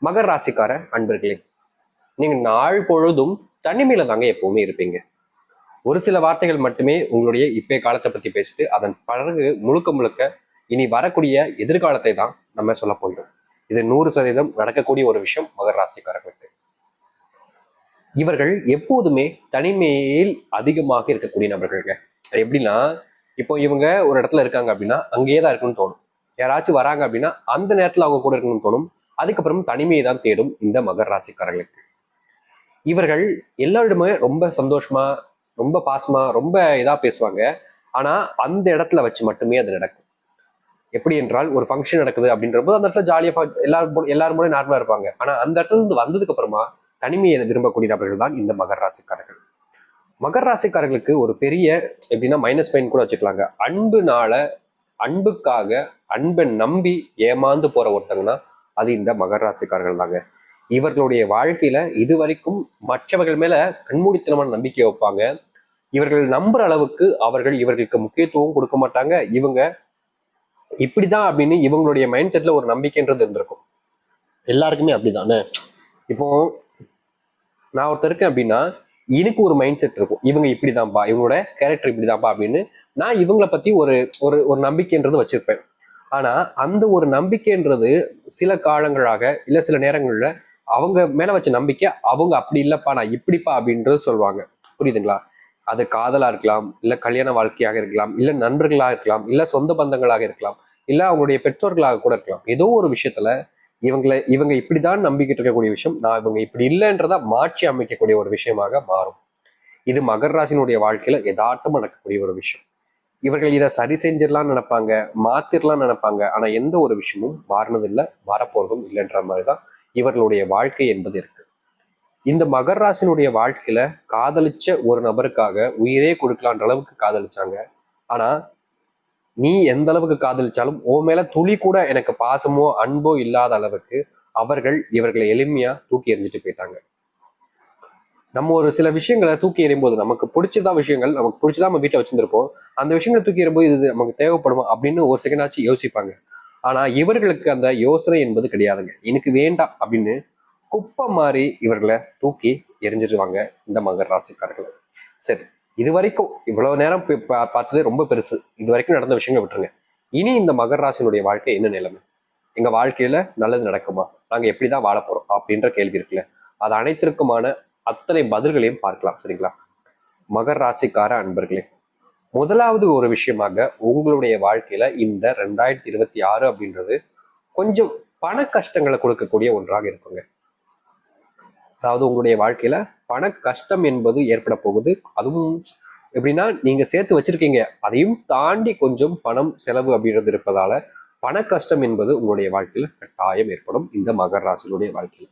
மகர ராசிக்கார அன்பர்களே, நீங்க நாள் பொழுதும் தனிமையில தாங்க எப்பவுமே இருப்பீங்க. ஒரு சில வார்த்தைகள் மட்டுமே உங்களுடைய இப்பய காலத்தை பத்தி பேசிட்டு அதன் பிறகு முழுக்க முழுக்க இனி வரக்கூடிய எதிர்காலத்தை தான் நம்ம சொல்ல போகிறோம். இது 100% நடக்கக்கூடிய ஒரு விஷயம் மகர ராசிக்காரர்களுக்கு. இவர்கள் எப்போதுமே தனிமையில் அதிகமாக இருக்கக்கூடிய நபர்கள்ங்க. எப்படின்னா, இப்போ இவங்க ஒரு இடத்துல இருக்காங்க அப்படின்னா அங்கேயே தான் இருக்கணும்னு தோணும். யாராச்சும் வராங்க அப்படின்னா அந்த நேரத்துல அவங்க கூட இருக்கணும்னு தோணும். அதுக்கப்புறம் தனிமையை தான் தேடும் இந்த மகர ராசிக்காரர்களுக்கு. இவர்கள் எல்லாரிடமே ரொம்ப சந்தோஷமா, ரொம்ப பாசமா, ரொம்ப இதா பேசுவாங்க. ஆனா அந்த இடத்துல வச்சு மட்டுமே அது நடக்கும். எப்படி என்றால், ஒரு ஃபங்க்ஷன் நடக்குது அப்படின்றப்போ அந்த இடத்துல ஜாலியா எல்லாரும் போல நார்மலா இருப்பாங்க. ஆனா அந்த இடத்துல இருந்து வந்ததுக்கு அப்புறமா தனிமையை விரும்பக்கூடிய நபர்கள் தான் இந்த மகர ராசிக்காரர்கள். மகர ராசிக்காரர்களுக்கு ஒரு பெரிய எப்படின்னா மைனஸ் பாயிண்ட் கூட வச்சுக்கலாங்க. அன்புக்காக அன்பை நம்பி ஏமாந்து போற ஒருத்தங்கன்னா அது இந்த மகர ராசிக்காரர்கள் தாங்க. இவர்களுடைய வாழ்க்கையில இதுவரைக்கும் மற்றவர்கள் மேல கண்மூடித்தனமான நம்பிக்கை வைப்பாங்க. இவர்கள் நம்புற அளவுக்கு அவர்கள் இவர்களுக்கு முக்கியத்துவம் கொடுக்க மாட்டாங்க. இவங்க இப்படிதான் அப்படின்னு இவங்களுடைய மைண்ட் செட்ல ஒரு நம்பிக்கைன்றது இருந்திருக்கும். எல்லாருக்குமே அப்படிதானே. இப்போ நான் ஒருத்தர் இருக்கேன் அப்படின்னா எனக்கு ஒரு மைண்ட் செட் இருக்கும். இவங்க இப்படிதான்ப்பா, இவங்களோட கேரக்டர் இப்படிதான்ப்பா அப்படின்னு நான் இவங்களை பத்தி ஒரு ஒரு ஒரு நம்பிக்கைன்றது வச்சிருப்பேன். ஆனா அந்த ஒரு நம்பிக்கைன்றது சில காலங்களாக இல்ல சில நேரங்கள்ல அவங்க மேல வச்ச நம்பிக்கை அவங்க அப்படி இல்லப்பா, நான் இப்படிப்பா அப்படின்றது சொல்லுவாங்க. புரியுதுங்களா? அது காதலா இருக்கலாம், இல்ல கல்யாண வாழ்க்கையாக இருக்கலாம், இல்ல நண்பர்களாக இருக்கலாம், இல்ல சொந்த பந்தங்களாக இருக்கலாம், இல்ல அவங்களுடைய பெற்றோர்களாக கூட இருக்கலாம். ஏதோ ஒரு விஷயத்துல இவங்க இப்படிதான் நம்பிக்கிட்டு இருக்கக்கூடிய விஷயம் நான் இவங்க இப்படி இல்லைன்றத மாற்றி அமைக்கக்கூடிய ஒரு விஷயமாக மாறும். இது மகர ராசினுடைய வாழ்க்கையில யதார்த்தமா நடக்கக்கூடிய ஒரு விஷயம். இவர்கள் இதை சரி செஞ்சிடலாம்னு நினைப்பாங்க, மாத்திரலாம் நினைப்பாங்க. ஆனா எந்த ஒரு விஷயமும் மாறினது இல்லை, மாறப்போறதும் இல்லைன்ற மாதிரிதான் இவர்களுடைய வாழ்க்கை என்பது இருக்கு. இந்த மகர ராசினுடைய வாழ்க்கையில காதலிச்ச ஒரு நபருக்காக உயிரே கொடுக்கலான்ற அளவுக்கு காதலிச்சாங்க. ஆனா நீ எந்த அளவுக்கு காதலிச்சாலும் உன் மேல துளி கூட எனக்கு பாசமோ அன்போ இல்லாத அளவுக்கு இவர்களை எளிமையா தூக்கி எறிஞ்சிட்டு போயிட்டாங்க. நம்ம ஒரு சில விஷயங்களை தூக்கி எறியும்போது நமக்கு பிடிச்சதா விஷயங்கள் நமக்கு பிடிச்சதா நம்ம வீட்டை வச்சிருந்திருப்போம். அந்த விஷயங்களை தூக்கி எறியும்போது இது நமக்கு தேவைப்படுமா அப்படின்னு ஒரு செகண்ட் ஆச்சு யோசிப்பாங்க. ஆனா இவர்களுக்கு அந்த யோசனை என்பது கிடையாதுங்க. எனக்கு வேண்டாம் அப்படின்னு குப்பை மாதிரி இவர்களை தூக்கி எரிஞ்சிருவாங்க இந்த மகர ராசிக்காரர்கள். சரி, இது வரைக்கும் இவ்வளவு நேரம் பார்த்தது ரொம்ப பெருசு. இது வரைக்கும் நடந்த விஷயங்களை விட்டுருங்க. இனி இந்த மகர ராசினுடைய வாழ்க்கை என்ன நிலைமை? எங்க வாழ்க்கையில நல்லது நடக்குமா? நாங்க எப்படிதான் வாழ போறோம் அப்படின்ற கேள்வி இருக்குல்ல, அது அனைத்திற்குமான அத்தனை பதில்களையும் பார்க்கலாம். சரிங்களா? மகர ராசிக்கார அன்பர்களே, முதலாவது ஒரு விஷயமாக உங்களுடைய வாழ்க்கையில இந்த 2026 அப்படின்றது கொஞ்சம் பண கஷ்டங்களை கொடுக்கக்கூடிய ஒன்றாக இருக்குங்க. அதாவது உங்களுடைய வாழ்க்கையில பண கஷ்டம் என்பது ஏற்பட போகுது. அதுவும் எப்படின்னா, நீங்க சேர்த்து வச்சிருக்கீங்க, அதையும் தாண்டி கொஞ்சம் பணம் செலவு அப்படின்றது இருப்பதால பண கஷ்டம் என்பது உங்களுடைய வாழ்க்கையில கட்டாயம் ஏற்படும் இந்த மகர ராசினுடைய வாழ்க்கையில.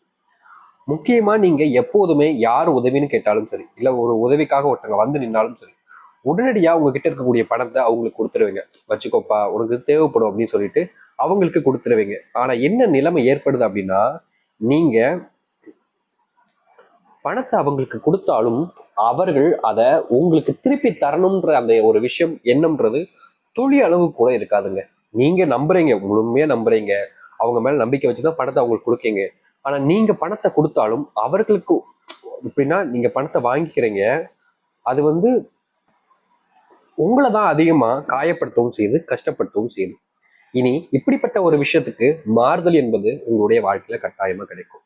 முக்கியமா நீங்க எப்போதுமே யார் உதவின்னு கேட்டாலும் சரி, இல்ல ஒரு உதவிக்காக ஒருத்தங்க வந்து நின்னாலும் சரி, உடனடியா உங்ககிட்ட இருக்கக்கூடிய பணத்தை அவங்களுக்கு கொடுத்துருவீங்க. வச்சுக்கோப்பா, உனக்கு தேவைப்படும் அப்படின்னு சொல்லிட்டு அவங்களுக்கு கொடுத்துருவீங்க. ஆனா என்ன நிலைமை ஏற்படுது அப்படின்னா, நீங்க பணத்தை அவங்களுக்கு கொடுத்தாலும் அவர்கள் அதை உங்களுக்கு திருப்பி தரணும்ன்ற அந்த ஒரு விஷயம் எண்ணம்ன்றது துளி அளவு கூட இருக்காதுங்க. நீங்க நம்புறீங்க, முழுமையா நம்புறீங்க, அவங்க மேல நம்பிக்கை வச்சுதான் பணத்தை அவங்களுக்கு கொடுக்கீங்க. ஆனா நீங்க பணத்தை கொடுத்தாலும் அவர்களுக்கு எப்படின்னா, நீங்க பணத்தை வாங்கிக்கிறீங்க, அது வந்து உங்களை தான் அதிகமா காயப்படுத்தவும் செய்யுது, கஷ்டப்படுத்தவும் செய்யுது. இனி இப்படிப்பட்ட ஒரு விஷயத்துக்கு மாறுதல் என்பது உங்களுடைய வாழ்க்கையில கட்டாயமா கிடைக்கும்.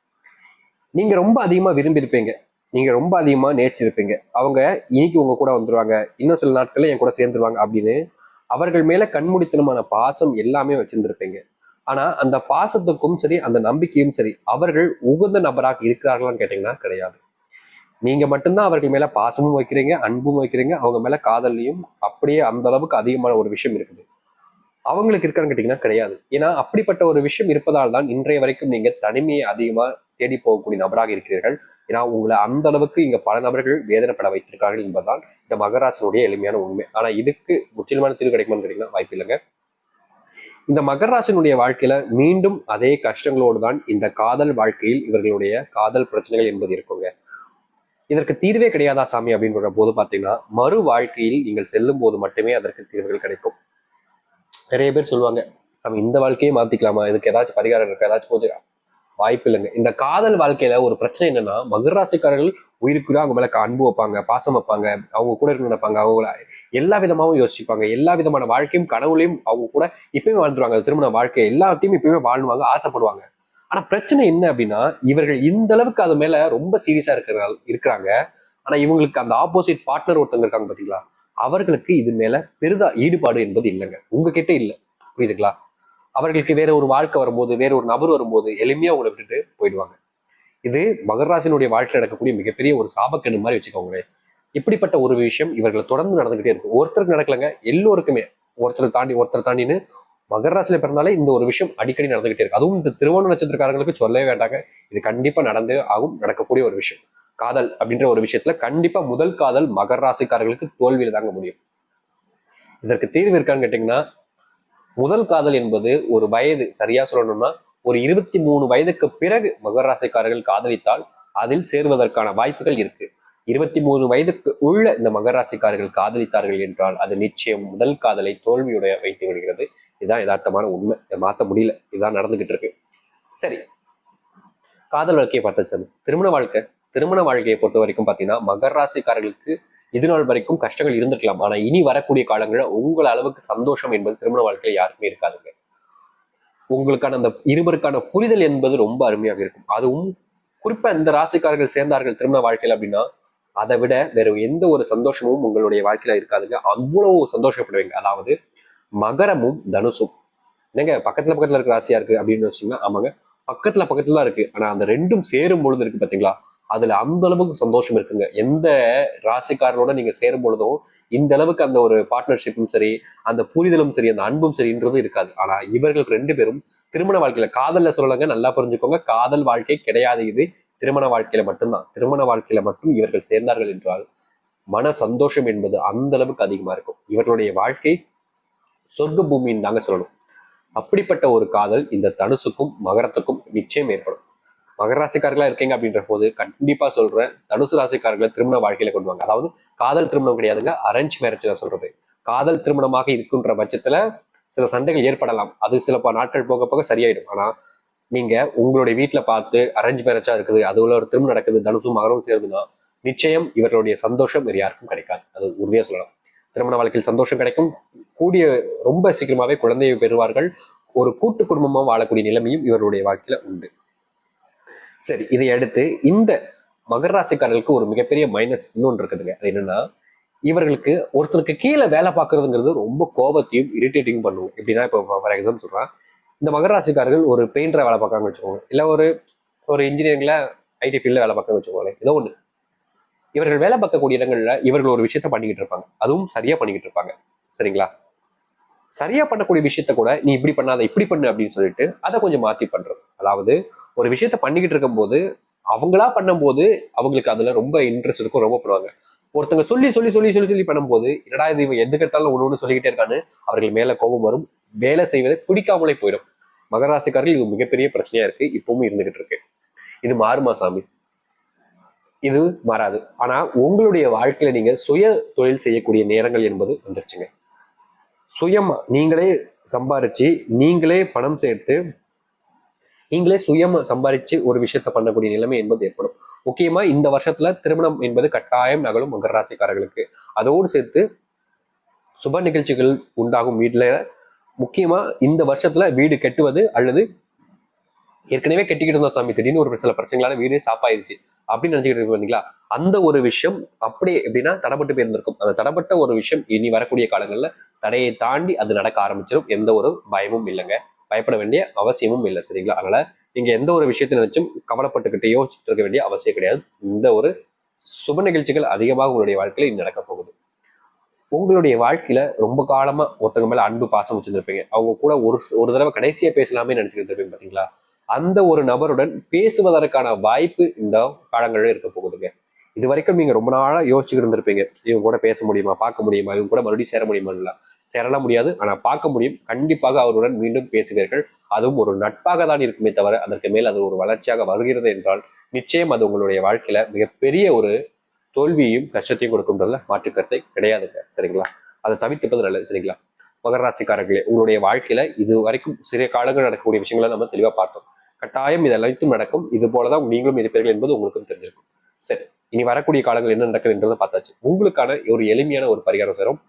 நீங்க ரொம்ப அதிகமா விரும்பியிருப்பீங்க, நீங்க ரொம்ப அதிகமா நேசிச்சிருப்பீங்க. அவங்க இன்னைக்கு உங்க கூட வந்துருவாங்க, இன்னும் சில நாட்கள்ல என் கூட சேர்ந்துருவாங்க அப்படின்னு அவர்கள் மேல கண்மூடித்தனமான பாசம் எல்லாமே வச்சிருந்திருப்பீங்க. ஆனா அந்த பாசத்துக்கும் சரி, அந்த நம்பிக்கையும் சரி, அவர்கள் உகந்த நபராக இருக்கிறார்களான்னு கேட்டீங்கன்னா கிடையாது. நீங்க மட்டும்தான் அவர்கள் மேல பாசமும் வைக்கிறீங்க, அன்பும் வைக்கிறீங்க, அவங்க மேல காதல்லையும் அப்படியே அந்த அளவுக்கு அதிகமான ஒரு விஷயம் இருக்குது. அவங்களுக்கு இருக்கான்னு கேட்டீங்கன்னா கிடையாது. ஏன்னா அப்படிப்பட்ட ஒரு விஷயம் இருப்பதால் தான் இன்றைய வரைக்கும் நீங்க தனிமையை அதிகமா தேடி போகக்கூடிய நபராக இருக்கிறீர்கள். ஏன்னா உங்களை அந்த அளவுக்கு இங்க பல நபர்கள் வேதனைப்பட வைத்திருக்கார்கள் என்பதுதான் இந்த மகராசனுடைய எளிமையான உண்மை. ஆனா இதுக்கு முற்றிலுமான தீர்வு கிடைக்குமான்னு கேட்டீங்கன்னா வாய்ப்பு இல்லைங்க. இந்த மகராசனுடைய வாழ்க்கையில மீண்டும் அதே கஷ்டங்களோடு தான் இந்த காதல் வாழ்க்கையில் இவர்களுடைய காதல் பிரச்சனைகள் என்பது இருக்குங்க. இதற்கு தீர்வே கிடையாதா சாமி அப்படின்ற போது பாத்தீங்கன்னா, மறு வாழ்க்கையில் நீங்கள் செல்லும் போது மட்டுமே அதற்கு தீர்வுகள் கிடைக்கும். நிறைய பேர் சொல்லுவாங்க, சாமி இந்த வாழ்க்கையை மாத்திக்கலாமா, இதுக்கு ஏதாச்சும் பரிகாரம் இருக்கா, ஏதாச்சும் பூஜை வாய்ப்பு இல்லைங்க. இந்த காதல் வாழ்க்கையில ஒரு பிரச்சனை என்னன்னா, மகர ராசிக்காரர்கள் உயிருக்குள்ள அவங்க மேல அன்பு வைப்பாங்க, பாசம் வைப்பாங்க, அவங்க கூட இருக்க நினைப்பாங்க, அவங்கள எல்லா விதமாவும் யோசிப்பாங்க, எல்லா விதமான வாழ்க்கையும் கனவுலையும் அவங்க கூட இப்பயுமே வாழ்ந்துருவாங்க. திருமண வாழ்க்கை எல்லாத்தையும் இப்பயுமே வாழ்வாங்க, ஆசைப்படுவாங்க. ஆனா பிரச்சனை என்ன அப்படின்னா, இவர்கள் இந்த அளவுக்கு அது மேல ரொம்ப சீரியஸா இருக்கிறாங்க. ஆனா இவங்களுக்கு அந்த ஆப்போசிட் பார்ட்னர் ஒருத்தவங்க இருக்காங்க பாத்தீங்களா, அவர்களுக்கு இது மேல பெரிதா ஈடுபாடு என்பது இல்லைங்க. உங்ககிட்ட இல்ல, புரியுதுங்களா? அவர்களுக்கு வேற ஒரு வாழ்க்கை வரும்போது, வேற ஒரு நபர் வரும்போது எளிமையா அவங்களை விட்டுட்டு போயிடுவாங்க. இது மகர ராசினுடைய வாழ்க்கையில் நடக்கக்கூடிய மிகப்பெரிய ஒரு சாபக்கெடு மாதிரி வச்சுக்கோங்களேன். இப்படிப்பட்ட ஒரு விஷயம் இவர்கள் தொடர்ந்து நடந்துகிட்டே இருக்கு. ஒருத்தருக்கு நடக்கலங்க, எல்லோருக்குமே. ஒருத்தர் தாண்டின்னு மகர ராசியில பிறந்தாலே இந்த ஒரு விஷயம் அடிக்கடி நடந்துகிட்டே இருக்கு. அதுவும் இந்த திருவோண நட்சத்திரக்காரங்களுக்கு சொல்லவே வேண்டாங்க. இது கண்டிப்பா நடந்தே ஆகும், நடக்கக்கூடிய ஒரு விஷயம். காதல் அப்படின்ற ஒரு விஷயத்துல கண்டிப்பா முதல் காதல் மகர ராசிக்காரர்களுக்கு தோல்வியில தாங்க முடியும். இதற்கு தீர்வு இருக்கான்னு கேட்டீங்கன்னா, முதல் காதல் என்பது ஒரு வயது, சரியா சொல்லணும்னா ஒரு 23 வயதுக்கு பிறகு மகர ராசிக்காரர்கள் காதலித்தால் அதில் சேர்வதற்கான வாய்ப்புகள் இருக்கு. 23 வயதுக்கு உள்ள இந்த மகர ராசிக்காரர்கள் காதலித்தார்கள் என்றால் அது நிச்சயம் முதல் காதலை தோல்வியுடைய வைத்து விடுகிறது. இதுதான் யதார்த்தமான உண்மை. இதை மாற்ற முடியல. இதுதான் நடந்துகிட்டு இருக்கு. சரி, காதல் வாழ்க்கையை பார்த்தாச்சு. திருமண வாழ்க்கையை பொறுத்த வரைக்கும் பாத்தீங்கன்னா, மகர ராசிக்காரர்களுக்கு இது நாள் வரைக்கும் கஷ்டங்கள் இருந்திருக்கலாம். ஆனா இனி வரக்கூடிய காலங்களில் உங்கள் அளவுக்கு சந்தோஷம் என்பது திருமண வாழ்க்கையில யாருக்குமே இருக்காதுங்க. உங்களுக்கான அந்த இருவருக்கான புரிதல் என்பது ரொம்ப அருமையாக இருக்கும். அதுவும் குறிப்பா இந்த ராசிக்காரர்கள் சேர்ந்தார்கள் திருமண வாழ்க்கையில் அப்படின்னா, அதை விட வேற எந்த ஒரு சந்தோஷமும் உங்களுடைய வாழ்க்கையில இருக்காதுங்க. அவ்வளவு சந்தோஷப்படுவீங்க. அதாவது மகரமும் தனுசும் என்னங்க பக்கத்துல இருக்க ராசியா இருக்கு அப்படின்னு வச்சீங்கன்னா, ஆமாங்க, பக்கத்துல தான் இருக்கு. ஆனா அந்த ரெண்டும் சேரும் பொழுது இருக்கு பாத்தீங்களா, அதுல அந்த அளவுக்கு சந்தோஷம் இருக்குங்க. எந்த ராசிக்காரனோட நீங்க சேரும் பொழுதும் இந்த அளவுக்கு அந்த ஒரு பார்ட்னர்ஷிப்பும் சரி, அந்த புரிதலும் சரி, அந்த அன்பும் சரின்றது இருக்காது. ஆனா இவர்களுக்கு 2 பேரும் திருமண வாழ்க்கையில, காதல்ல சொல்லலங்க, நல்லா புரிஞ்சுக்கோங்க, காதல் வாழ்க்கை கிடையாது இது. திருமண வாழ்க்கையில மட்டும்தான். திருமண வாழ்க்கையில மட்டும் இவர்கள் சேர்ந்தார்கள் என்றால் மன சந்தோஷம் என்பது அந்த அளவுக்கு அதிகமா இருக்கும். இவர்களுடைய வாழ்க்கை சொர்க்க பூமின்னு தாங்க சொல்லணும். அப்படிப்பட்ட ஒரு காதல் இந்த தனுசுக்கும் மகரத்துக்கும் நிச்சயம் ஏற்படும். மகர ராசிக்காரர்களா இருக்கீங்க அப்படின்ற போது கண்டிப்பா சொல்றேன், தனுசு ராசிக்காரர்களை திருமண வாழ்க்கையில கொண்டு வாங்க. அதாவது காதல் திருமணம் கிடையாதுங்க, அரேஞ்ச் மேரேஜ் தான் சொல்றது. காதல் திருமணமாக இருக்கின்ற பட்சத்துல சில சண்டைகள் ஏற்படலாம். அது சில நாட்கள் போக போக சரியாயிடும். ஆனா நீங்க உங்களுடைய வீட்டுல பார்த்து அரேஞ்ச் மேரேஜா இருக்குது, அது உள்ள ஒரு திருமணம் நடக்குது, தனுசும் மகரம் சேருதுன்னா நிச்சயம் இவர்களுடைய சந்தோஷம் வேறு யாருக்கும் கிடைக்காது. அது உறுதியா சொல்லலாம். திருமண வாழ்க்கையில் சந்தோஷம் கிடைக்கும், கூடிய ரொம்ப சீக்கிரமாவே குழந்தையை பெறுவார்கள். ஒரு கூட்டு குடும்பமா வாழக்கூடிய நிலைமையும் இவருடைய வாழ்க்கையில உண்டு. சரி, இதை அடுத்து இந்த மகர ராசிக்காரர்களுக்கு ஒரு மிகப்பெரிய மைனஸ் இன்னொன்று இருக்குதுங்க. அது என்னன்னா, இவர்களுக்கு ஒருத்தருக்கு கீழே வேலை பார்க்கறதுங்கிறது ரொம்ப கோபத்தையும் இரிட்டேட்டிங் பண்ணுவோம். எப்படின்னா, இப்போ ஃபார் எக்ஸாம்பிள் சொல்றேன், இந்த மகர ராசிக்காரர்கள் ஒரு பெயிண்டரை வேலை பார்க்கறாங்கன்னு வச்சுக்கோங்க, இல்லை ஒரு இன்ஜினியரிங்ல ஐடி ஃபீல்ட்ல வேலை பார்க்கறன்னு வச்சுக்கோங்களேன், ஏதோ ஒன்று. இவர்கள் வேலை பார்க்கக்கூடிய இடங்கள்ல இவர்கள் ஒரு விஷயத்த பண்ணிக்கிட்டு இருப்பாங்க, அதுவும் சரியா பண்ணிக்கிட்டு இருப்பாங்க. சரிங்களா? சரியா பண்ணக்கூடிய விஷயத்த கூட நீ இப்படி பண்ணாத, இப்படி பண்ணு அப்படின்னு சொல்லிட்டு அதை கொஞ்சம் மாத்தி பண்றது. அதாவது ஒரு விஷயத்த பண்ணிக்கிட்டு இருக்கும் போது அவங்களா பண்ணும்போது அவங்களுக்கு அதுல ரொம்ப இன்ட்ரெஸ்ட் இருக்கும், ரொம்ப பண்ணுவாங்க. ஒருத்தங்க சொல்லி சொல்லி சொல்லி சொல்லி சொல்லி பண்ணும்போது என்னடா இது, இவன் எது கேட்டாலும் ஒண்ணு சொல்லிக்கிட்டே இருக்கான்னு அவர்கள் மேல கோபம் வரும், வேலை செய்வதை பிடிக்காமலே போயிடும். மகராசிக்காரர்கள் இது மிகப்பெரிய பிரச்சனையா இருக்கு, இப்பவும் இருந்துகிட்டு இருக்கு. இது மாறுமா சாமி? இது மாறாது. ஆனா உங்களுடைய வாழ்க்கையில நீங்க சுய தொழில் செய்யக்கூடிய நேரங்கள் என்பது வந்துருச்சுங்க. சுயமா நீங்களே சம்பாரிச்சு, நீங்களே பணம் சேர்த்து, நீங்களே சுயமா சம்பாரிச்சு ஒரு விஷயத்த பண்ணக்கூடிய நிலைமை என்பது ஏற்படும். முக்கியமா இந்த வருஷத்துல திருமணம் என்பது கட்டாயம் நகலும் மகர ராசிக்காரர்களுக்கு. அதோடு சேர்த்து சுப நிகழ்ச்சிகள் உண்டாகும் வீட்டுல. முக்கியமா இந்த வருஷத்துல வீடு கட்டுவது, அல்லது ஏற்கனவே கட்டிக்கிட்டு இருந்தோம் சாமி, திடீர்னு ஒரு சில பிரச்சனைகளால வீடு ஸ்டாப் ஆயிடுச்சு அப்படின்னு நினைச்சுக்கிட்டு இருக்கீங்களா, அந்த ஒரு விஷயம் அப்படியே எப்படின்னா தடைப்பட்டு போயிருந்திருக்கும். அந்த தடைப்பட்ட ஒரு விஷயம் இனி வரக்கூடிய காலங்கள்ல தடையை தாண்டி அது நடக்க ஆரம்பிச்சிடும். எந்த ஒரு பயமும் இல்லைங்க, பயப்பட வேண்டிய அவசியமும் இல்லை. சரிங்களா? அதனால நீங்க எந்த ஒரு விஷயத்தை நினைச்சும் கவலைப்பட்டுக்கிட்டு யோசிச்சுட்டு இருக்க வேண்டிய அவசியம் கிடையாது. இந்த ஒரு சுப நிகழ்ச்சிகள் அதிகமாக உங்களுடைய வாழ்க்கையில இனி நடக்க போகுது. உங்களுடைய வாழ்க்கையில ரொம்ப காலமா ஒருத்தவங்க மேல அன்பு பாசம் வச்சிருந்திருப்பீங்க, அவங்க கூட ஒரு தடவை கடைசியா பேசலாமே நினைச்சுட்டு இருப்பீங்க பாத்தீங்களா, அந்த ஒரு நபருடன் பேசுவதற்கான வாய்ப்பு இந்த காலங்களில் இருக்க போகுதுங்க. இது வரைக்கும் நீங்க ரொம்ப நாளா யோசிச்சுட்டு இருந்திருப்பீங்க, இவங்க கூட பேச முடியுமா, பார்க்க முடியுமா, இவங்க கூட மறுபடியும் சேர முடியுமா. சேரலாம் முடியாது, ஆனா பார்க்க முடியும். கண்டிப்பாக அவருடன் மீண்டும் பேசுவீர்கள். அதுவும் ஒரு நட்பாக தான் இருக்குமே தவிர அதற்கு மேல் அது ஒரு வளர்ச்சியாக வருகிறது என்றால் நிச்சயம் அது உங்களுடைய வாழ்க்கையில மிகப்பெரிய ஒரு தோல்வியையும் கஷ்டத்தையும் கொடுக்கும்ன்றதுல மாற்றுக்கருத்தை கிடையாதுங்க. சரிங்களா? அதை தவிர்த்துப்பது நல்லது. சரிங்களா? மகர ராசிக்காரர்களே, உங்களுடைய வாழ்க்கையில இது வரைக்கும் சிறிய காலங்கள் நடக்கக்கூடிய விஷயங்களை நம்ம தெளிவா பார்த்தோம். கட்டாயம் இது அனைத்தும் நடக்கும். இது போலதான் நீங்களும் இருப்பீர்கள் என்பது உங்களுக்கும் தெரிஞ்சிருக்கும். சரி, இனி வரக்கூடிய காலங்கள் என்ன நடக்குதுன்றதை பார்த்தாச்சு. உங்களுக்கான ஒரு எளிமையான ஒரு பரிகாரம் தரும்.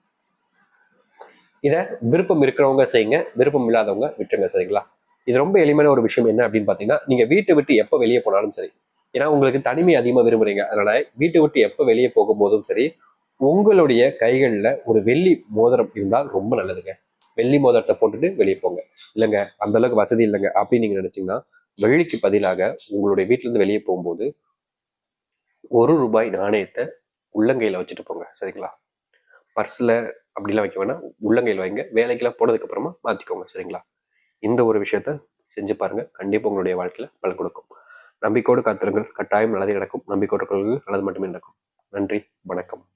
இதை விருப்பம் இருக்கிறவங்க செய்யுங்க, விருப்பம் இல்லாதவங்க விட்டுருங்க. சரிங்களா? இது ரொம்ப எளிமையான ஒரு விஷயம். என்ன அப்படின்னு பாத்தீங்கன்னா, நீங்க வீட்டை விட்டு எப்ப வெளியே போனாலும் சரி, ஏன்னா உங்களுக்கு தனிமை அதிகமா விரும்புறீங்க, அதனால வீட்டை விட்டு எப்ப வெளியே போகும்போதும் சரி, உங்களுடைய கைகள்ல ஒரு வெள்ளி மோதிரம் இருந்தால் ரொம்ப நல்லதுங்க. வெள்ளி மோதிரத்தை போட்டுட்டு வெளியே போங்க. இல்லைங்க அந்த அளவுக்கு வசதி இல்லைங்க அப்படின்னு நீங்க நினைச்சீங்கன்னா, வெள்ளிக்கு பதிலாக உங்களுடைய வீட்டுல இருந்து வெளியே போகும்போது ரூபாய் நாணயத்தை உள்ளங்கையில வச்சுட்டு போங்க. சரிங்களா? பர்ஸ்ல அப்படிலாம் வைக்க வேணாம், உள்ளங்கையில் வைங்க. வேலைக்கெல்லாம் போனதுக்கு அப்புறமா மாத்திக்கோங்க. சரிங்களா? இந்த ஒரு விஷயத்த செஞ்சு பாருங்க. கண்டிப்பா உங்களுடைய வாழ்க்கையில பலன் கொடுக்கும். நம்பிக்கையோடு காத்திருங்கள். கட்டாயம் நல்லதே நடக்கும். நம்பிக்கையோடு நல்லது மட்டுமே நடக்கும். நன்றி, வணக்கம்.